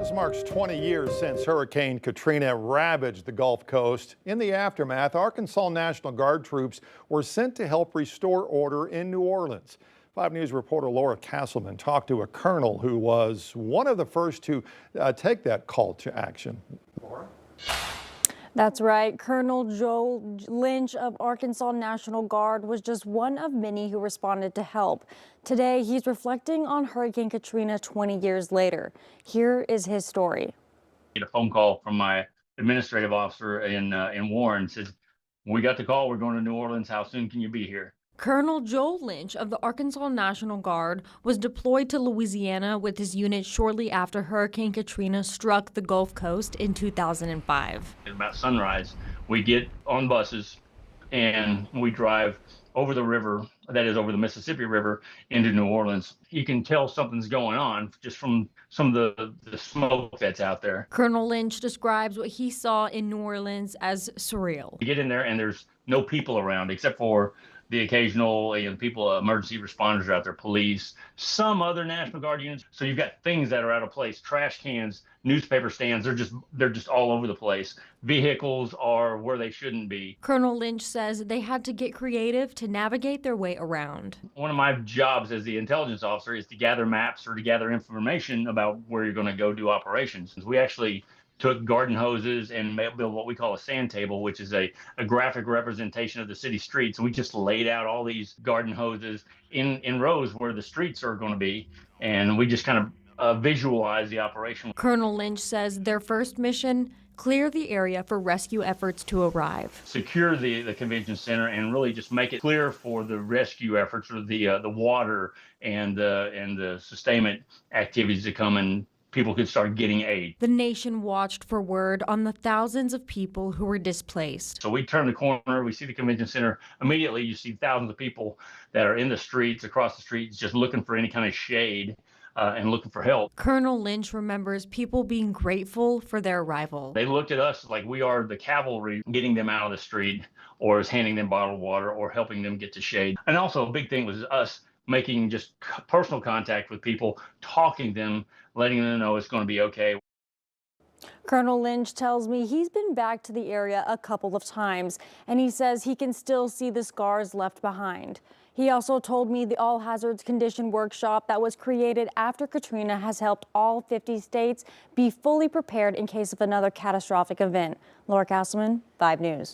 This marks 20 years since Hurricane Katrina ravaged the Gulf Coast. In the aftermath, Arkansas National Guard troops were sent to help restore order in New Orleans. 5 News reporter Laura Castleman talked to a colonel who was one of the first to take that call to action. Laura? That's right. Colonel Joel Lynch of Arkansas National Guard was just one of many who responded to help. Today, he's reflecting on Hurricane Katrina 20 years later. Here is his story. I get a phone call from my administrative officer in Warren. Says, "We got the call. We're going to New Orleans. How soon can you be here?" Colonel Joel Lynch of the Arkansas National Guard was deployed to Louisiana with his unit shortly after Hurricane Katrina struck the Gulf Coast in 2005. About sunrise, we get on buses and we drive over the river, that is over the Mississippi River, into New Orleans. You can tell something's going on just from some of the smoke that's out there. Colonel Lynch describes what he saw in New Orleans as surreal. You get in there and there's no people around except for the occasional people, emergency responders are out there, police, some other National Guard units. So you've got things that are out of place, trash cans, newspaper stands, they're just all over the place. Vehicles are where they shouldn't be. Colonel Lynch says they had to get creative to navigate their way around. One of my jobs as the intelligence officer is to gather maps or to gather information about where you're going to go do operations. We actually took garden hoses and built what we call a sand table, which is a graphic representation of the city streets. And we just laid out all these garden hoses in rows where the streets are going to be. And we just kind of visualize the operation. Colonel Lynch says their first mission, clear the area for rescue efforts to arrive. Secure the convention center and really just make it clear for the rescue efforts or the water and the sustainment activities to come and people could start getting aid. The nation watched for word on the thousands of people who were displaced. So we turn the corner, we see the convention center. Immediately you see thousands of people that are in the streets, across the streets, just looking for any kind of shade and looking for help. Colonel Lynch remembers people being grateful for their arrival. They looked at us like we are the cavalry, getting them out of the street or is handing them bottled water or helping them get to shade. And also a big thing was us making just personal contact with people, talking to them, letting them know it's going to be okay. Colonel Lynch tells me he's been back to the area a couple of times, and he says he can still see the scars left behind. He also told me the all hazards condition workshop that was created after Katrina has helped all 50 states be fully prepared in case of another catastrophic event. Laura Castleman, 5 News.